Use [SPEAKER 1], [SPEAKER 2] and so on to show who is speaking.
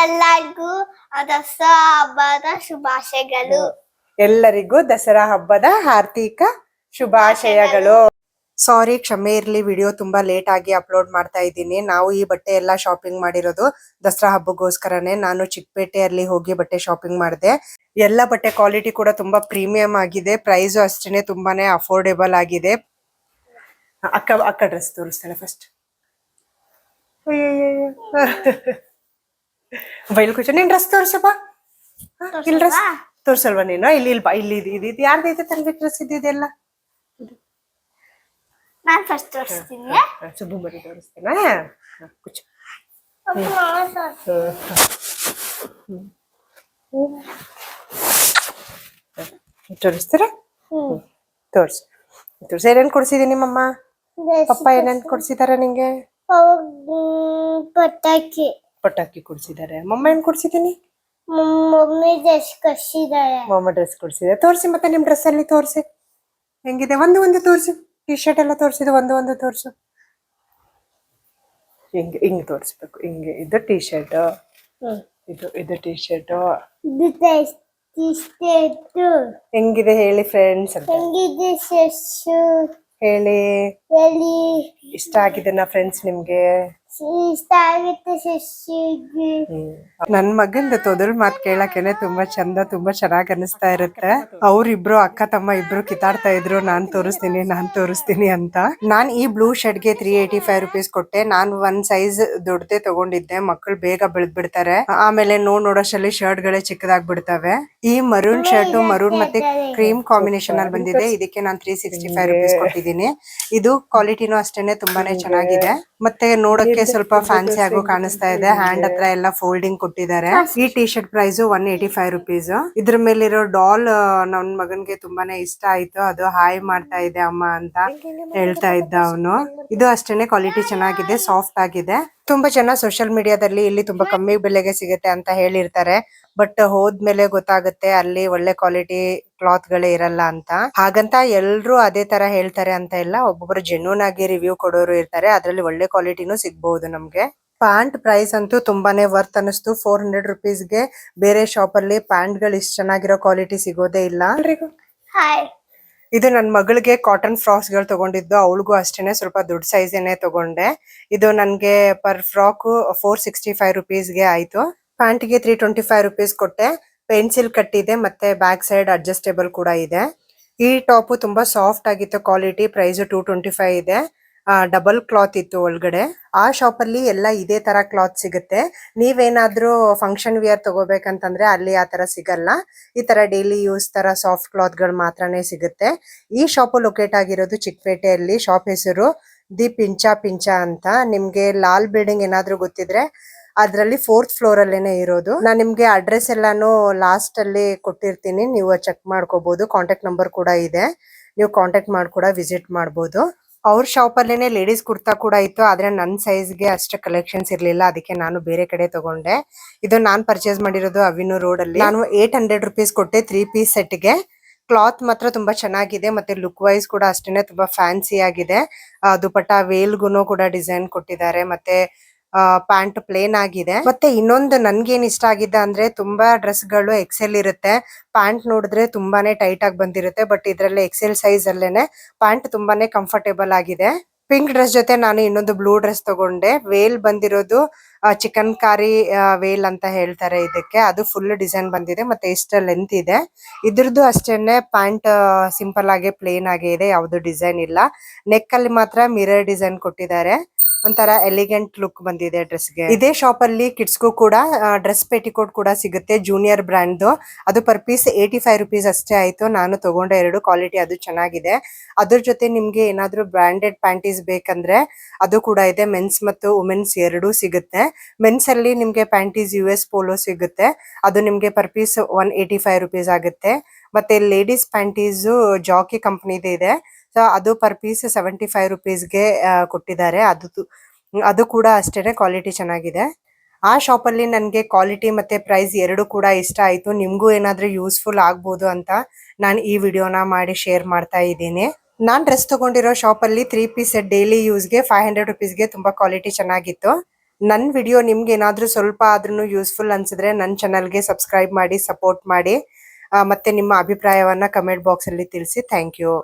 [SPEAKER 1] ಎಲ್ಲರಿಗೂ ದಸರಾ ಹಬ್ಬದ ಶುಭಾಶಯಗಳು.
[SPEAKER 2] ಎಲ್ಲರಿಗೂ ದಸರಾ ಹಬ್ಬದ ಹಾರ್ದಿಕ ಶುಭಾಶಯಗಳು. ಸಾರಿ, ಕ್ಷಮೆ ಇರ್ಲಿ, ವಿಡಿಯೋ ತುಂಬಾ ಲೇಟ್ ಆಗಿ ಅಪ್ಲೋಡ್ ಮಾಡ್ತಾ ಇದ್ದೀನಿ. ನಾವು ಈ ಬಟ್ಟೆ ಎಲ್ಲ ಶಾಪಿಂಗ್ ಮಾಡಿರೋದು ದಸರಾ ಹಬ್ಬಕ್ಕೋಸ್ಕರನೇ. ನಾನು ಚಿಕ್ಕಪೇಟೆಯಲ್ಲಿ ಹೋಗಿ ಬಟ್ಟೆ ಶಾಪಿಂಗ್ ಮಾಡಿದೆ. ಎಲ್ಲ ಬಟ್ಟೆ ಕ್ವಾಲಿಟಿ ಕೂಡ ತುಂಬಾ ಪ್ರೀಮಿಯಂ ಆಗಿದೆ, ಪ್ರೈಸ್ ಅಷ್ಟೇನೆ ತುಂಬಾನೇ ಅಫೋರ್ಡೆಬಲ್ ಆಗಿದೆ. ಅಕ್ಕ ಡ್ರೆಸ್ ತೋರಿಸ್ತಾಳೆ ಫಸ್ಟ್. ಬೈಲ್ ಕುಚ ನೀನ್ ಡ್ರೆಸ್ ತೋರ್ಸಪ್ಪ. ಇಲ್ಲಿ ಡ್ರೆಸ್ ತೋರ್ಸಲ್ವಾ ನೀನು? ಇಲ್ಲಿ ಬಾ, ಇಲ್ಲಿ ಇದು ಯಾರ್ದೈತೆ ತಂಗಿ ಡ್ರೆಸ್ ಇದೆಲ್ಲ?
[SPEAKER 1] ನಾನು ಫಸ್ಟ್ ತೋರಿಸ್ತೀನಿ.
[SPEAKER 2] ಸುಬ್ಬು ಮರಿ ತೋರಿಸ್ತೇನಾ? ಕುಚ ತೋರಿಸ್ತೀರಾ? ತೋರ್ಸಿ. ಏನೇನ್ ಕೊಡ್ಸಿದೀನಿ ನಿಮ್ಮಮ್ಮ ಪಪ್ಪ? ಏನೇನ್ ಕೊಡ್ಸಿದಾರ ನಿಂಗೆ? ಪಟಾಕಿ ಕೊಡ್ಸಿದ್ದಾರೆ. ಮಮ್ಮ ಏನ್ ಕೊಡ್ಸಿದೀನಿ?
[SPEAKER 1] Mummy dress ಕೊಡ್ಸಿದ್ದಾರೆ.
[SPEAKER 2] ಮಮ್ಮ ಡ್ರೆಸ್ ಕೊಡ್ಸಿದ್ದಾರೆ. ತೋರ್ಸಿ ಮತ್ತೆ ನಿಮ್ ಡ್ರೆಸ್ ಅಲ್ಲಿ ತೋರ್ಸಿ ಹೆಂಗಿದೆ. ಒಂದು ತೋರ್ಸು. ಟಿ ಶರ್ಟ್ ಎಲ್ಲ ತೋರ್ಸಿದ್ದು ಒಂದು ತೋರ್ಸು. ಹಿಂಗ್ ತೋರಿಸ್ಬೇಕು. ಹಿಂಗೆ ಇದು ಟಿ ಶರ್ಟ್, ಇದು ಟಿ ಶರ್ಟ್. ಹೆಂಗಿದೆ ಹೇಳಿ ಫ್ರೆಂಡ್ಸ್ ಅಂತ ಹೇಳಿ. ಇಷ್ಟ ಆಗಿದೆನಾ ಫ್ರೆಂಡ್ಸ್ ನಿಮ್ಗೆ? ನನ್ ಮಗಂದ ತೊದಲ್ ಮಾತ್ ಕೇಳಕ್ಕೇನೆ ತುಂಬಾ ಚಂದ, ತುಂಬಾ ಚೆನ್ನಾಗ್ ಅನಿಸ್ತಾ ಇರುತ್ತೆ. ಅವ್ರಿಬ್ರು ಅಕ್ಕ ತಮ್ಮ ಇಬ್ರು ಕಿತ್ತಾಡ್ತಾ ಇದ್ರು, ನಾನ್ ತೋರಿಸ್ತೀನಿ ಅಂತ. ನಾನ್ ಈ ಬ್ಲೂ ಶರ್ಟ್ ಗೆ 385 ರುಪೀಸ್ ಕೊಟ್ಟೆ. ನಾನು ಒಂದ್ ಸೈಜ್ ದೊಡ್ಡದೇ ತಗೊಂಡಿದ್ದೆ. ಮಕ್ಕಳು ಬೇಗ ಬೆಳೆದ್ಬಿಡ್ತಾರೆ, ಆಮೇಲೆ ನೋಡೋಷ್ಟರಲ್ಲಿ ಶರ್ಟ್ ಗಳೇ ಚಿಕ್ಕದಾಗ್ಬಿಡ್ತವೆ. ಈ ಮರೂನ್ ಶರ್ಟ್ ಮರೂನ್ ಮತ್ತೆ ಕ್ರೀಮ್ ಕಾಂಬಿನೇಷನ್ ಅಲ್ಲಿ ಬಂದಿದೆ. ಇದಕ್ಕೆ ನಾನು 365 ರುಪೀಸ್ ಕೊಟ್ಟಿದ್ದೀನಿ. ಇದು ಕ್ವಾಲಿಟಿನೂ ಅಷ್ಟೇನೆ ತುಂಬಾನೇ ಚೆನ್ನಾಗಿದೆ, ಮತ್ತೆ ನೋಡಕ್ಕೆ ಸ್ವಲ್ಪ ಫ್ಯಾನ್ಸಿ ಆಗು ಕಾಣಿಸ್ತಾ ಇದೆ. ಹ್ಯಾಂಡ್ ಹತ್ರ ಎಲ್ಲ ಫೋಲ್ಡಿಂಗ್ ಕೊಟ್ಟಿದ್ದಾರೆ. ಈ ಟಿ ಶರ್ಟ್ ಪ್ರೈಸ್ 185 ರುಪೀಸ್. ಇದ್ರ ಮೇಲಿರೋ ಡಾಲ್ ನನ್ ಮಗನ್ಗೆ ತುಂಬಾನೇ ಇಷ್ಟ ಆಯ್ತು. ಅದು ಹಾಯ್ ಮಾಡ್ತಾ ಇದೆ ಅಮ್ಮ ಅಂತ ಹೇಳ್ತಾ ಇದ್ದ ಅವನು. ಇದು ಅಷ್ಟೇನೆ ಕ್ವಾಲಿಟಿ ಚೆನ್ನಾಗಿದೆ, ಸಾಫ್ಟ್ ಆಗಿದೆ. ತುಂಬಾ ಜನ ಸೋಷಿಯಲ್ ಮೀಡಿಯಾದಲ್ಲಿ ಇಲ್ಲಿ ತುಂಬಾ ಕಮ್ಮಿ ಬೆಲೆಗೆ ಸಿಗುತ್ತೆ ಅಂತ ಹೇಳಿರ್ತಾರೆ, ಬಟ್ ಹೋದ್ಮೇಲೆ ಗೊತ್ತಾಗುತ್ತೆ ಅಲ್ಲಿ ಒಳ್ಳೆ ಕ್ವಾಲಿಟಿ ಕ್ಲಾತ್ ಗಳೇ ಇರಲ್ಲ ಅಂತ. ಹಾಗಂತ ಎಲ್ರು ಅದೇ ತರ ಹೇಳ್ತಾರೆ ಅಂತ ಇಲ್ಲ, ಒಬ್ಬೊಬ್ರು ಜೆನ್ಯೂನ್ ಆಗಿ ರಿವ್ಯೂ ಕೊಡೋರು ಇರ್ತಾರೆ. ಅದ್ರಲ್ಲಿ ಒಳ್ಳೆ ಕ್ವಾಲಿಟಿನೂ ಸಿಗ್ಬಹುದು ನಮ್ಗೆ. ಪ್ಯಾಂಟ್ ಪ್ರೈಸ್ ಅಂತೂ ತುಂಬಾನೇ ವರ್ತ್ ಅನಿಸ್ತು. 400 ರುಪೀಸ್ಗೆ ಬೇರೆ ಶಾಪ್ ಅಲ್ಲಿ ಪ್ಯಾಂಟ್ ಗಳು ಇಷ್ಟು ಚೆನ್ನಾಗಿರೋ ಕ್ವಾಲಿಟಿ ಸಿಗೋದೇ ಇಲ್ಲ. ಇದು ನನ್ ಮಗಳಿಗೆ ಕಾಟನ್ ಫ್ರಾಕ್ಸ್ ಗಳು ತಗೊಂಡಿದ್ದು. ಅವಳಿಗೂ ಅಷ್ಟೇನೆ ಸ್ವಲ್ಪ ದೊಡ್ಡ ಸೈಜ್ ಏನೇ ತಗೊಂಡೆ. ಇದು ನನ್ಗೆ ಪರ್ ಫ್ರಾಕ್ 465 ರುಪೀಸ್ಗೆ ಆಯ್ತು. ಪ್ಯಾಂಟ್ ಗೆ 325 ರುಪೀಸ್ ಕೊಟ್ಟೆ. ಪೆನ್ಸಿಲ್ ಕಟ್ ಇದೆ, ಮತ್ತೆ ಬ್ಯಾಕ್ ಸೈಡ್ ಅಡ್ಜಸ್ಟೇಬಲ್ ಕೂಡ ಇದೆ. ಈ ಟಾಪ್ ತುಂಬಾ ಸಾಫ್ಟ್ ಆಗಿತ್ತು ಕ್ವಾಲಿಟಿ. ಪ್ರೈಸ್ 225 ಇದೆ. ಡಬಲ್ ಕ್ಲಾತ್ ಇತ್ತು ಒಳಗಡೆ. ಆ ಶಾಪ್ ಅಲ್ಲಿ ಎಲ್ಲ ಇದೇ ತರ ಕ್ಲಾತ್ ಸಿಗುತ್ತೆ. ನೀವೇನಾದ್ರೂ ಫಂಕ್ಷನ್ ವಿಯರ್ ತಗೋಬೇಕಂತಂದ್ರೆ ಅಲ್ಲಿ ಆ ತರ ಸಿಗಲ್ಲ. ಈ ತರ ಡೈಲಿ ಯೂಸ್ ತರ ಸಾಫ್ಟ್ ಕ್ಲಾತ್ ಗಳು ಮಾತ್ರನೇ ಸಿಗುತ್ತೆ. ಈ ಶಾಪ್ ಲೊಕೇಟ್ ಆಗಿರೋದು ಚಿಕ್ಕಪೇಟೆಯಲ್ಲಿ. ಶಾಪ್ ಹೆಸರು ದಿ ಪಿಂಚ ಅಂತ. ನಿಮ್ಗೆ ಲಾಲ್ ಬಿಲ್ಡಿಂಗ್ ಏನಾದ್ರೂ ಗೊತ್ತಿದ್ರೆ ಅದ್ರಲ್ಲಿ 4th ಫ್ಲೋರ್ ಅಲ್ಲೇನೆ ಇರೋದು. ನಾನ್ ನಿಮ್ಗೆ ಅಡ್ರೆಸ್ ಎಲ್ಲಾನು ಲಾಸ್ಟ್ ಅಲ್ಲಿ ಕೊಟ್ಟಿರ್ತೀನಿ, ನೀವು ಚೆಕ್ ಮಾಡ್ಕೋಬಹುದು. ಕಾಂಟ್ಯಾಕ್ಟ್ ನಂಬರ್ ಕೂಡ ಇದೆ, ನೀವು ಕಾಂಟ್ಯಾಕ್ಟ್ ಮಾಡಿ ಕೂಡ ವಿಸಿಟ್ ಮಾಡಬಹುದು. ಅವ್ರ ಶಾಪ್ ಅಲ್ಲೇನೆ ಲೇಡೀಸ್ ಕುರ್ತಾ ಕೂಡ ಇತ್ತು, ಆದ್ರೆ ನನ್ ಸೈಜ್ಗೆ ಅಷ್ಟು ಕಲೆಕ್ಷನ್ಸ್ ಇರ್ಲಿಲ್ಲ, ಅದಕ್ಕೆ ನಾನು ಬೇರೆ ಕಡೆ ತಗೊಂಡೆ. ಇದು ನಾನ್ ಪರ್ಚೇಸ್ ಮಾಡಿರೋದು ಅವಿನು ರೋಡ್ ಅಲ್ಲಿ. ನಾನು 800 ರುಪೀಸ್ ಕೊಟ್ಟೆ 3 ಪೀಸ್ ಸೆಟ್ ಗೆ. ಕ್ಲಾತ್ ಮಾತ್ರ ತುಂಬಾ ಚೆನ್ನಾಗಿದೆ, ಮತ್ತೆ ಲುಕ್ ವೈಸ್ ಕೂಡ ಅಷ್ಟೇನೆ ತುಂಬಾ ಫ್ಯಾನ್ಸಿ ಆಗಿದೆ. ದುಪಟ್ಟ ವೇಲ್ಗುನು ಕೂಡ ಡಿಸೈನ್ ಕೊಟ್ಟಿದ್ದಾರೆ, ಮತ್ತೆ ಪ್ಯಾಂಟ್ ಪ್ಲೇನ್ ಆಗಿದೆ. ಮತ್ತೆ ಇನ್ನೊಂದು ನನ್ಗೇನ್ ಇಷ್ಟ ಆಗಿದ್ದ ಅಂದ್ರೆ ತುಂಬಾ ಡ್ರೆಸ್ ಗಳು ಎಕ್ಸೆಲ್ ಇರುತ್ತೆ. ಪ್ಯಾಂಟ್ ನೋಡಿದ್ರೆ ತುಂಬಾನೇ ಟೈಟ್ ಆಗಿ ಬಂದಿರುತ್ತೆ, ಬಟ್ ಇದ್ರಲ್ಲಿ ಎಕ್ಸೆಲ್ ಸೈಜ್ ಅಲ್ಲೇನೆ ಪ್ಯಾಂಟ್ ತುಂಬಾನೇ ಕಂಫರ್ಟೇಬಲ್ ಆಗಿದೆ. ಪಿಂಕ್ ಡ್ರೆಸ್ ಜೊತೆ ನಾನು ಇನ್ನೊಂದು ಬ್ಲೂ ಡ್ರೆಸ್ ತಗೊಂಡೆ. ವೇಲ್ ಬಂದಿರೋದು ಚಿಕನ್ ಕಾರಿ ವೇಲ್ ಅಂತ ಹೇಳ್ತಾರೆ ಇದಕ್ಕೆ. ಅದು ಫುಲ್ ಡಿಸೈನ್ ಬಂದಿದೆ, ಮತ್ತೆ ಇಷ್ಟ ಲೆಂತ್ ಇದೆ. ಇದ್ರದ್ದು ಅಷ್ಟೇನೆ ಪ್ಯಾಂಟ್ ಸಿಂಪಲ್ ಆಗಿ ಪ್ಲೇನ್ ಆಗಿ ಇದೆ, ಯಾವ್ದು ಡಿಸೈನ್ ಇಲ್ಲ. ನೆಕ್ ಅಲ್ಲಿ ಮಾತ್ರ ಮಿರರ್ ಡಿಸೈನ್ ಕೊಟ್ಟಿದ್ದಾರೆ. ಒಂಥರ ಎಲಿಗೆಂಟ್ ಲುಕ್ ಬಂದಿದೆ ಡ್ರೆಸ್ಗೆ. ಇದೇ ಶಾಪ್ ಅಲ್ಲಿ ಕಿಡ್ಸ್ಗೂ ಕೂಡ ಡ್ರೆಸ್ ಪೆಟಿಕೋಟ್ ಕೂಡ ಸಿಗುತ್ತೆ, ಜೂನಿಯರ್ ಬ್ರ್ಯಾಂಡ್. ಅದು ಪರ್ ಪೀಸ್ 85 ರುಪೀಸ್ ಅಷ್ಟೇ ಆಯ್ತು. ನಾನು ತಗೊಂಡೆ 2. ಕ್ವಾಲಿಟಿ ಅದು ಚೆನ್ನಾಗಿದೆ. ಅದ್ರ ಜೊತೆ ನಿಮ್ಗೆ ಏನಾದ್ರೂ ಬ್ರಾಂಡೆಡ್ ಪ್ಯಾಂಟೀಸ್ ಬೇಕಂದ್ರೆ ಅದು ಕೂಡ ಇದೆ. ಮೆನ್ಸ್ ಮತ್ತು ವುಮೆನ್ಸ್ ಎರಡೂ ಸಿಗುತ್ತೆ. ಮೆನ್ಸ್ ಅಲ್ಲಿ ನಿಮ್ಗೆ ಪ್ಯಾಂಟೀಸ್ US ಪೋಲೋ ಸಿಗುತ್ತೆ, ಅದು ನಿಮ್ಗೆ ಪರ್ ಪೀಸ್ 185 ರುಪೀಸ್ ಆಗುತ್ತೆ. ಮತ್ತೆ ಲೇಡೀಸ್ ಪ್ಯಾಂಟೀಸ್ ಜಾಕಿ ಕಂಪನಿದು ಇದೆ, ಸೊ ಅದು ಪರ್ ಪೀಸ್ 75 ರುಪೀಸ್ಗೆ ಕೊಟ್ಟಿದ್ದಾರೆ. ಅದು ಕೂಡ ಅಷ್ಟೇನೆ ಕ್ವಾಲಿಟಿ ಚೆನ್ನಾಗಿದೆ. ಆ ಶಾಪ್ ಅಲ್ಲಿ ನನ್ಗೆ ಕ್ವಾಲಿಟಿ ಮತ್ತೆ ಪ್ರೈಸ್ ಎರಡು ಕೂಡ ಇಷ್ಟ ಆಯ್ತು. ನಿಮ್ಗೂ ಏನಾದ್ರೂ ಯೂಸ್ಫುಲ್ ಆಗ್ಬೋದು ಅಂತ ನಾನು ಈ ವಿಡಿಯೋನ ಮಾಡಿ ಶೇರ್ ಮಾಡ್ತಾ ಇದ್ದೀನಿ. ನಾನ್ ಡ್ರೆಸ್ ತಗೊಂಡಿರೋ ಶಾಪ್ ಅಲ್ಲಿ 3 ಪೀಸ್ ಡೈಲಿ ಯೂಸ್ಗೆ 500 ರುಪೀಸ್ಗೆ ತುಂಬಾ ಕ್ವಾಲಿಟಿ ಚೆನ್ನಾಗಿತ್ತು. ನನ್ನ ವಿಡಿಯೋ ನಿಮ್ಗೆ ಏನಾದ್ರೂ ಸ್ವಲ್ಪ ಆದ್ರೂ ಯೂಸ್ಫುಲ್ ಅನ್ಸಿದ್ರೆ ನನ್ನ ಚಾನಲ್ಗೆ ಸಬ್ಸ್ಕ್ರೈಬ್ ಮಾಡಿ ಸಪೋರ್ಟ್ ಮಾಡಿ ಮತ್ತೆ ನಿಮ್ಮ ಅಭಿಪ್ರಾಯವನ್ನ ಕಮೆಂಟ್ ಬಾಕ್ಸ್ ಅಲ್ಲಿ ತಿಳಿಸಿ. Thank you.